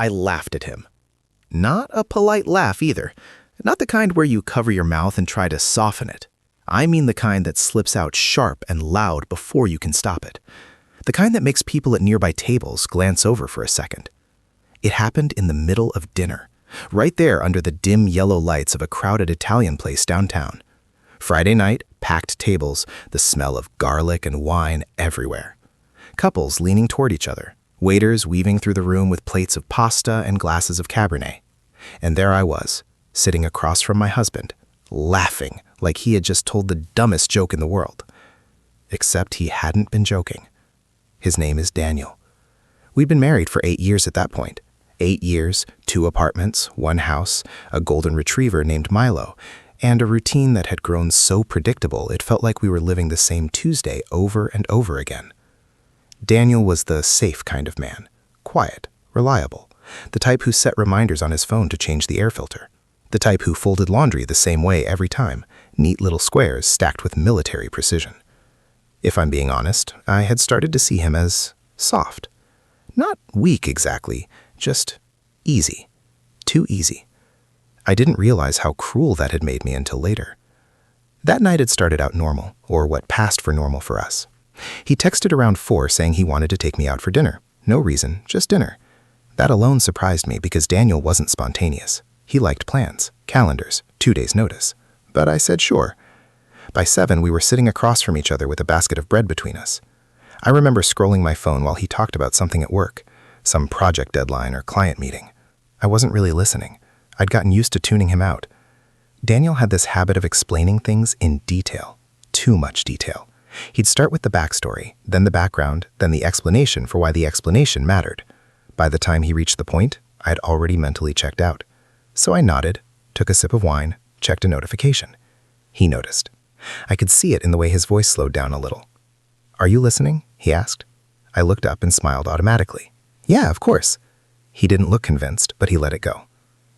I laughed at him. Not a polite laugh either. Not the kind where you cover your mouth and try to soften it. I mean the kind that slips out sharp and loud before you can stop it. The kind that makes people at nearby tables glance over for a second. It happened in the middle of dinner, right there under the dim yellow lights of a crowded Italian place downtown. Friday night, packed tables, the smell of garlic and wine everywhere. Couples leaning toward each other, waiters weaving through the room with plates of pasta and glasses of Cabernet. And there I was, sitting across from my husband, laughing like he had just told the dumbest joke in the world. Except he hadn't been joking. His name is Daniel. We'd been married for 8 years at that point. 8 years, 2 apartments, 1 house, a golden retriever named Milo, and a routine that had grown so predictable it felt like we were living the same Tuesday over and over again. Daniel was the safe kind of man, quiet, reliable, the type who set reminders on his phone to change the air filter, the type who folded laundry the same way every time, neat little squares stacked with military precision. If I'm being honest, I had started to see him as soft. Not weak exactly, just easy. Too easy. I didn't realize how cruel that had made me until later. That night had started out normal, or what passed for normal for us. He texted around 4 saying he wanted to take me out for dinner. No reason, just dinner. That alone surprised me because Daniel wasn't spontaneous. He liked plans, calendars, 2 days' notice. But I said sure. By 7, we were sitting across from each other with a basket of bread between us. I remember scrolling my phone while he talked about something at work, some project deadline or client meeting. I wasn't really listening. I'd gotten used to tuning him out. Daniel had this habit of explaining things in detail, too much detail. He'd start with the backstory, then the background, then the explanation for why the explanation mattered. By the time he reached the point, I had already mentally checked out. So I nodded, took a sip of wine, checked a notification. He noticed. I could see it in the way his voice slowed down a little. "Are you listening?" he asked. I looked up and smiled automatically. "Yeah, of course." He didn't look convinced, but he let it go.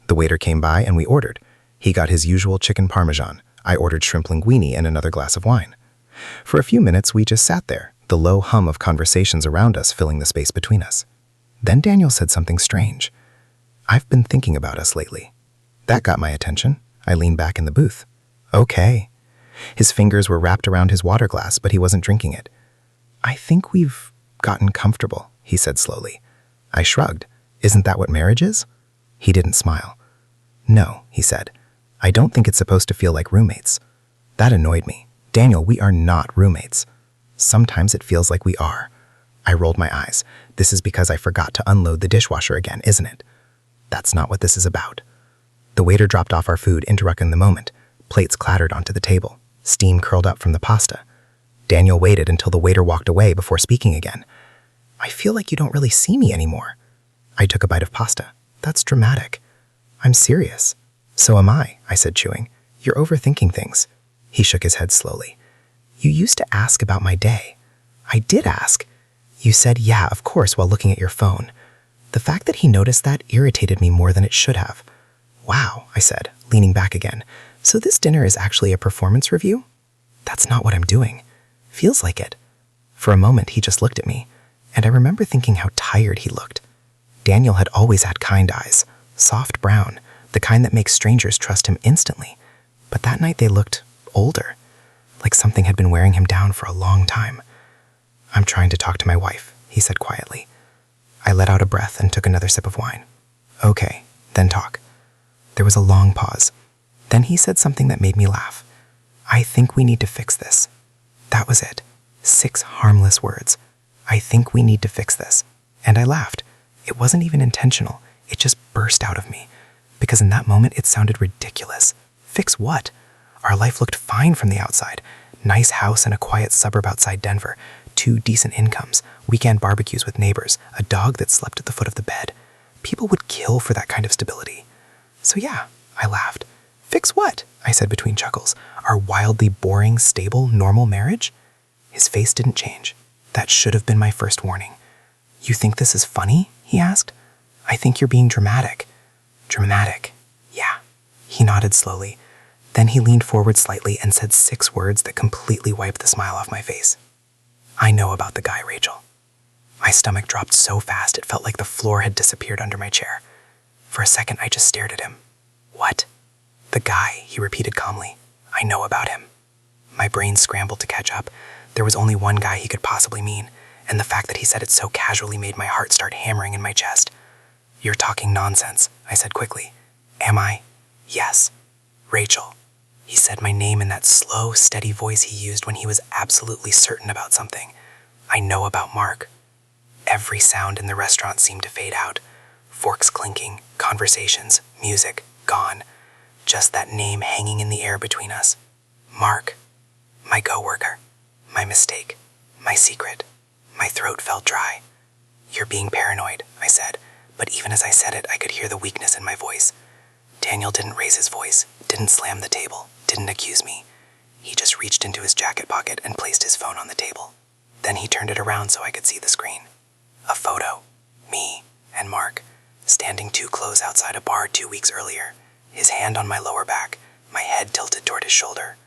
The waiter came by and we ordered. He got his usual chicken parmesan. I ordered shrimp linguine and another glass of wine. For a few minutes, we just sat there, the low hum of conversations around us filling the space between us. Then Daniel said something strange. "I've been thinking about us lately." That got my attention. I leaned back in the booth. "Okay." His fingers were wrapped around his water glass, but he wasn't drinking it. "I think we've gotten comfortable," he said slowly. I shrugged. "Isn't that what marriage is?" He didn't smile. "No," he said. "I don't think it's supposed to feel like roommates." That annoyed me. "Daniel, we are not roommates." "Sometimes it feels like we are." I rolled my eyes. "This is because I forgot to unload the dishwasher again, isn't it?" "That's not what this is about." The waiter dropped off our food, interrupting the moment. Plates clattered onto the table. Steam curled up from the pasta. Daniel waited until the waiter walked away before speaking again. "I feel like you don't really see me anymore." I took a bite of pasta. "That's dramatic." "I'm serious." "So am I said, chewing. "You're overthinking things." He shook his head slowly. "You used to ask about my day." "I did ask." "You said, yeah, of course, while looking at your phone." The fact that he noticed that irritated me more than it should have. "Wow," I said, leaning back again. "So this dinner is actually a performance review?" "That's not what I'm doing." "Feels like it." For a moment, he just looked at me, and I remember thinking how tired he looked. Daniel had always had kind eyes, soft brown, the kind that makes strangers trust him instantly. But that night they looked older, like something had been wearing him down for a long time. "I'm trying to talk to my wife," he said quietly. I let out a breath and took another sip of wine. "Okay, then talk." There was a long pause. Then he said something that made me laugh. "I think we need to fix this." That was it. 6 harmless words. "I think we need to fix this." And I laughed. It wasn't even intentional. It just burst out of me. Because in that moment, it sounded ridiculous. Fix what? Our life looked fine from the outside. Nice house in a quiet suburb outside Denver. 2 decent incomes. Weekend barbecues with neighbors. A dog that slept at the foot of the bed. People would kill for that kind of stability. So yeah, I laughed. "Fix what?" I said between chuckles. "Our wildly boring, stable, normal marriage?" His face didn't change. That should have been my first warning. "You think this is funny?" he asked. "I think you're being dramatic." "Dramatic? Yeah." He nodded slowly. Then he leaned forward slightly and said 6 words that completely wiped the smile off my face. "I know about the guy, Rachel." My stomach dropped so fast it felt like the floor had disappeared under my chair. For a second, I just stared at him. What? The guy, he repeated calmly. I know about him. My brain scrambled to catch up. There was only one guy he could possibly mean, and the fact that he said it so casually made my heart start hammering in my chest. You're talking nonsense, I said quickly. Am I? Yes. Rachel. He said my name in that slow, steady voice he used when he was absolutely certain about something. I know about Mark. Every sound in the restaurant seemed to fade out. Forks clinking, conversations, music, gone. Just that name hanging in the air between us. Mark. My coworker. My mistake. My secret. My throat felt dry. You're being paranoid, I said, but even as I said it, I could hear the weakness in my voice. Daniel didn't raise his voice, didn't slam the table, didn't accuse me. He just reached into his jacket pocket and placed his phone on the table. Then he turned it around so I could see the screen. A photo. Me and Mark, standing too close outside a bar 2 weeks earlier, his hand on my lower back, my head tilted toward his shoulder.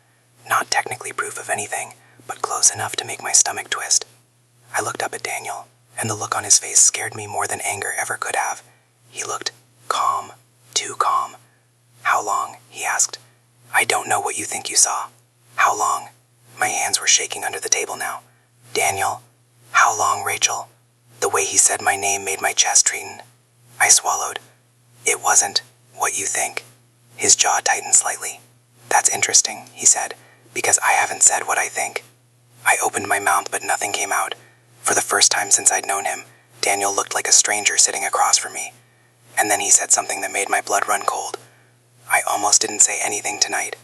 Not technically proof of anything, but close enough to make my stomach twist. I looked up at Daniel, and the look on his face scared me more than anger ever could have. He looked calm, too calm. How long? He asked. I don't know what you think you saw. How long? My hands were shaking under the table now. Daniel. How long, Rachel? The way he said my name made my chest tighten. I swallowed. It wasn't what you think. His jaw tightened slightly. That's interesting, he said, because I haven't said what I think. I opened my mouth, but nothing came out. For the first time since I'd known him, Daniel looked like a stranger sitting across from me. And then he said something that made my blood run cold. I almost didn't say anything tonight.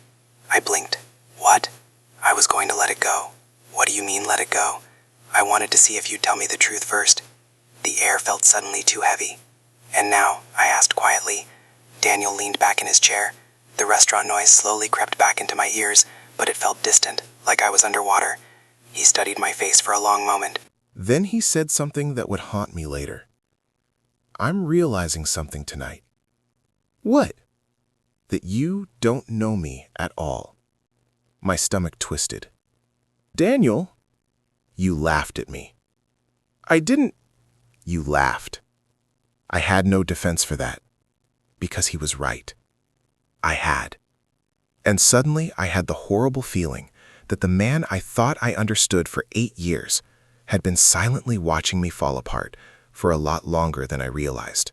I blinked. What? I was going to let it go. What do you mean, let it go? I wanted to see if you'd tell me the truth first. The air felt suddenly too heavy. And now, I asked quietly. Daniel leaned back in his chair. The restaurant noise slowly crept back into my ears, but it felt distant, like I was underwater. He studied my face for a long moment. Then he said something that would haunt me later. I'm realizing something tonight. What? That you don't know me at all. My stomach twisted. Daniel, you laughed at me. I didn't. You laughed. I had no defense for that, because he was right. I had. And suddenly I had the horrible feeling that the man I thought I understood for 8 years had been silently watching me fall apart for a lot longer than I realized.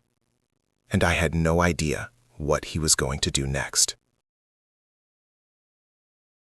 And I had no idea what he was going to do next.